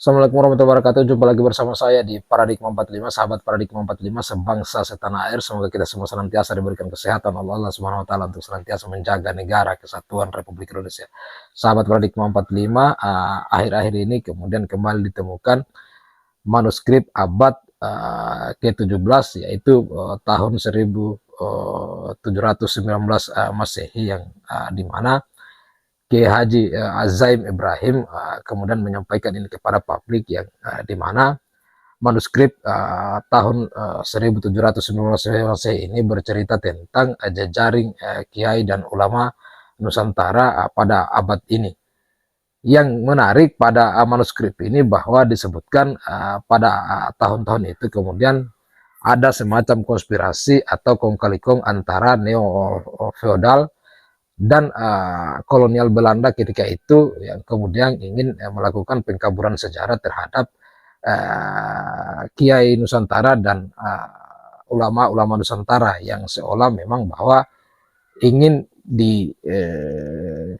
Assalamualaikum warahmatullahi wabarakatuh. Jumpa lagi bersama saya di Paradigma 45, sahabat Paradigma 45, sebangsa setanah air. Semoga kita semua senantiasa diberikan kesehatan oleh Allah Subhanahu wa taala untuk senantiasa menjaga negara kesatuan Republik Indonesia. Sahabat Paradigma 45, akhir-akhir ini kemudian kembali ditemukan manuskrip abad ke-17, yaitu tahun 1719 Masehi, yang di mana Kiai Haji Azaim Ibrahim kemudian menyampaikan ini kepada publik, yang di mana manuskrip tahun 1719 Masehi ini bercerita tentang jejaring kiai dan ulama Nusantara pada abad ini. Yang menarik pada manuskrip ini bahwa disebutkan pada tahun-tahun itu kemudian ada semacam konspirasi atau kong kali kong antara neo-feodal dan kolonial Belanda ketika itu, yang kemudian ingin melakukan pengkaburan sejarah terhadap Kiai Nusantara dan ulama-ulama Nusantara, yang seolah memang bahwa ingin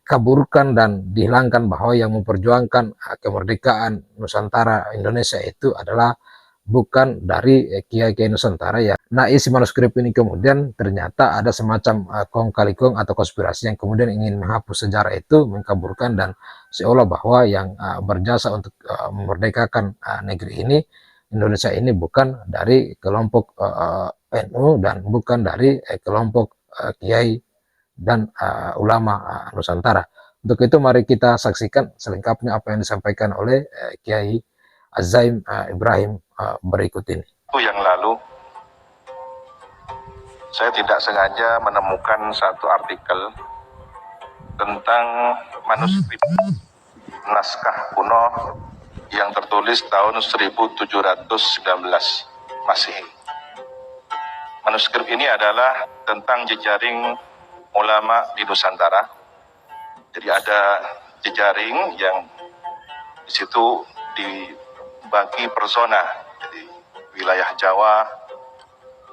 dikaburkan dan dihilangkan bahwa yang memperjuangkan kemerdekaan Nusantara Indonesia itu adalah bukan dari kiai-kiai Nusantara ya. Nah, isi manuskrip ini kemudian ternyata ada semacam kong kali kong atau konspirasi yang kemudian ingin menghapus sejarah itu, mengkaburkan, dan seolah bahwa yang berjasa untuk memerdekakan negeri ini, Indonesia ini, bukan dari kelompok NU dan bukan dari kelompok kiai dan ulama Nusantara. Untuk itu mari kita saksikan selengkapnya apa yang disampaikan oleh Kiai Azaim Ibrahim berikut ini. Yang lalu saya tidak sengaja menemukan satu artikel tentang manuskrip naskah kuno yang tertulis tahun 1719 Masehi. Manuskrip ini adalah tentang jejaring ulama di Nusantara. Jadi ada jejaring yang di situ dibagi per zona. Jadi wilayah Jawa,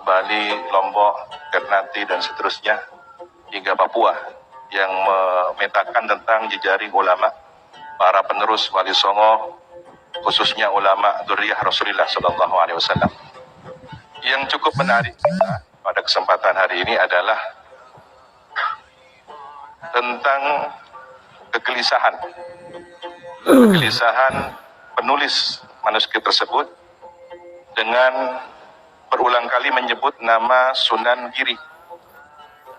Bali, Lombok, Ternate, dan seterusnya hingga Papua, yang memetakan tentang jejaring ulama, para penerus Wali Songo, khususnya ulama dzurriyyah Rasulullah Shallallahu Alaihi Wasallam. Yang cukup menarik kita pada kesempatan hari ini adalah tentang kegelisahan penulis manuskrip tersebut dengan berulang kali menyebut nama Sunan Giri,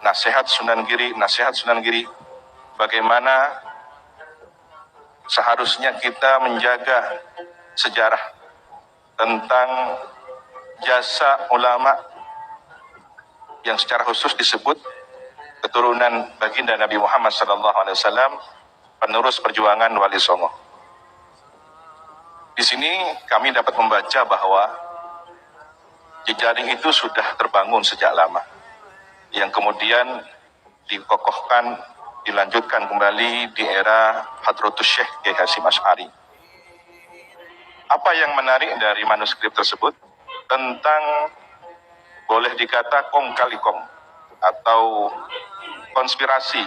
nasihat Sunan Giri, bagaimana seharusnya kita menjaga sejarah tentang jasa ulama yang secara khusus disebut keturunan baginda Nabi Muhammad SAW, penerus perjuangan Wali Songo. Di sini kami dapat membaca bahwa jejaring itu sudah terbangun sejak lama, yang kemudian dikokohkan, dilanjutkan kembali di era Hadratus Syekh Kiai Hasyim Asy'ari. Apa yang menarik dari manuskrip tersebut? Tentang, boleh dikata, kong kali kong atau konspirasi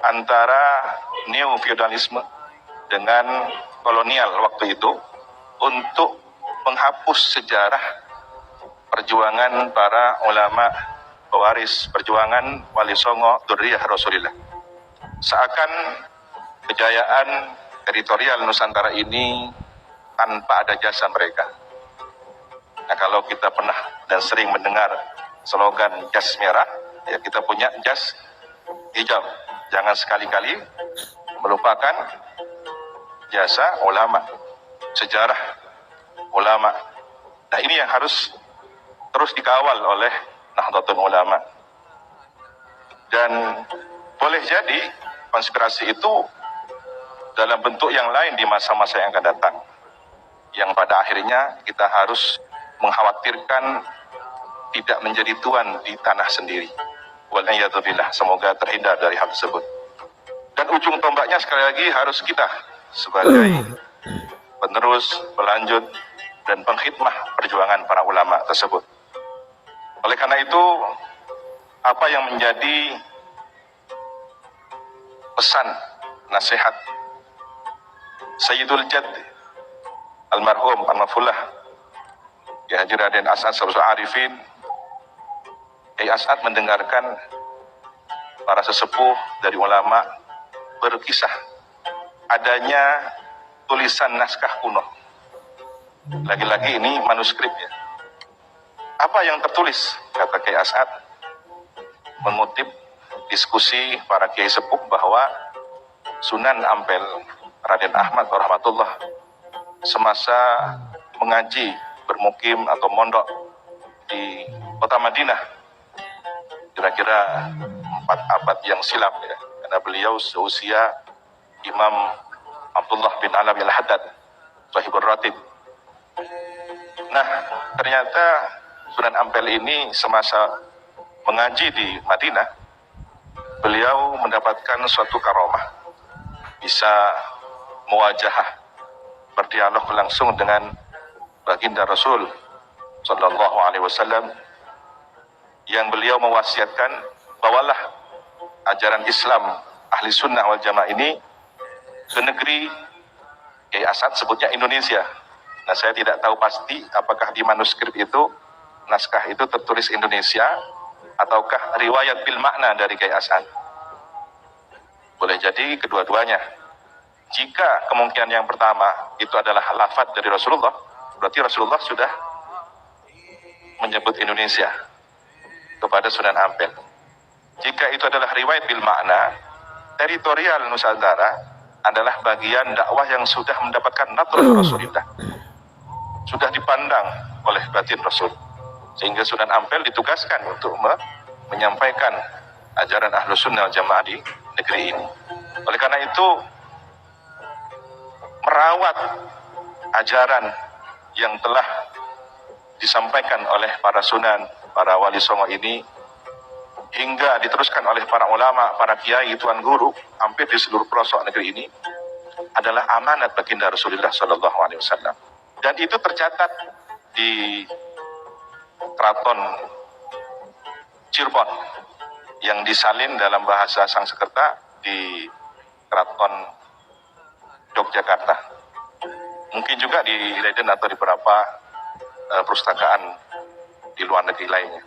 antara neo-feudalisme dengan kolonial waktu itu untuk menghapus sejarah perjuangan para ulama pewaris perjuangan Wali Songo dzurriyyah Rasulullah. Seakan kejayaan teritorial Nusantara ini tanpa ada jasa mereka. Nah, kalau kita pernah dan sering mendengar slogan jas merah, ya kita punya jas hijau. Jangan sekali-kali melupakan jasa ulama, sejarah ulama. Nah, ini yang harus terus dikawal oleh Nahdlatul Ulama. Dan boleh jadi konspirasi itu dalam bentuk yang lain di masa-masa yang akan datang, yang pada akhirnya kita harus mengkhawatirkan tidak menjadi tuan di tanah sendiri. Wal'iyadzubillah, semoga terhindar dari hal tersebut. Dan ujung tombaknya sekali lagi harus kita sebagai penerus, pelanjut, dan pengkhidmah perjuangan para ulama tersebut. Oleh karena itu, apa yang menjadi pesan, nasihat Sayyidul Jad almarhum Al-Mafullah Kiai Haji Raden As'ad Syamsul Arifin. Kiai As'ad mendengarkan para sesepuh dari ulama berkisah adanya tulisan naskah kuno. Lagi-lagi ini manuskrip ya. Apa yang tertulis? Kata Kiai As'ad, mengutip diskusi para kiai sepuh bahwa Sunan Ampel Raden Ahmad rahmatullah semasa mengaji bermukim atau mondok di kota Madinah kira-kira 4 abad yang silam ya, karena beliau seusia Imam Abdullah bin Alawi Al-Haddad Sahibur Ratib. Nah, ternyata Sunan Ampel ini semasa mengaji di Madinah, beliau mendapatkan suatu karomah, bisa muwajahah, berdialog langsung dengan baginda Rasul Sallallahu Alaihi Wasallam, yang beliau mewasiatkan, bawalah ajaran Islam ahli sunnah wal jamaah ini ke negeri. Kiai As'ad sebutnya Indonesia. Nah, saya tidak tahu pasti apakah di manuskrip itu, naskah itu tertulis Indonesia ataukah riwayat bil makna dari Kiai As'ad. Boleh jadi kedua-duanya. Jika kemungkinan yang pertama itu adalah lafadz dari Rasulullah, berarti Rasulullah sudah menyebut Indonesia kepada Sunan Ampel. Jika itu adalah riwayat bil makna, teritorial Nusantara adalah bagian dakwah yang sudah mendapatkan natrul Rasulullah, sudah dipandang oleh batin Rasul, sehingga Sunan Ampel ditugaskan untuk menyampaikan ajaran Ahlus Sunnah wal Jamaah di negeri ini. Oleh karena itu, merawat ajaran yang telah disampaikan oleh para sunan, para wali songo ini, hingga diteruskan oleh para ulama, para kiai, tuan guru, hampir di seluruh pelosok negeri ini, adalah amanat baginda Rasulullah Sallallahu Alaihi Wasallam. Dan itu tercatat di Keraton Cirebon yang disalin dalam bahasa Sanskerta di Keraton Yogyakarta. Mungkin juga di Leiden atau di beberapa perpustakaan di luar negeri lainnya.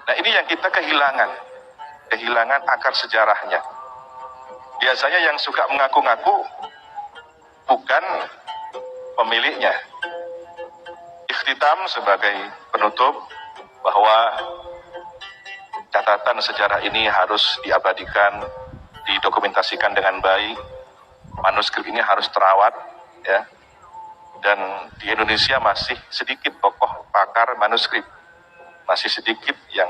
Nah, ini yang kita kehilangan akar sejarahnya. Biasanya yang suka mengaku-ngaku bukan pemiliknya. Ikhtitam sebagai penutup bahwa catatan sejarah ini harus diabadikan, didokumentasikan dengan baik. Manuskrip ini harus terawat, ya. Dan di Indonesia masih sedikit tokoh pakar manuskrip, masih sedikit yang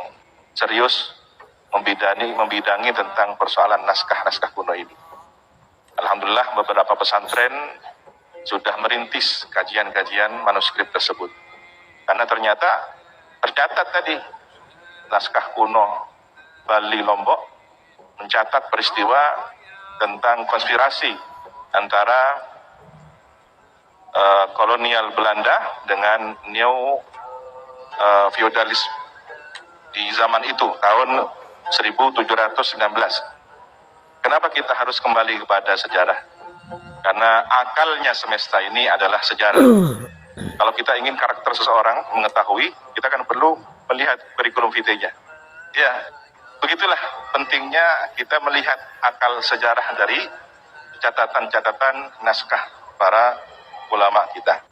serius membidangi tentang persoalan naskah-naskah kuno ini. Alhamdulillah beberapa pesantren sudah merintis kajian-kajian manuskrip tersebut. Karena ternyata tercatat tadi naskah kuno Bali Lombok mencatat peristiwa tentang konspirasi antara kolonial Belanda dengan neo feodalis di zaman itu, tahun 1719. Kenapa kita harus kembali kepada sejarah? Karena akalnya semesta ini adalah sejarah. Kalau kita ingin karakter seseorang mengetahui, kita kan perlu melihat kurikulum vitae-nya. Ya, begitulah pentingnya kita melihat akal sejarah dari catatan-catatan naskah para ulama kita.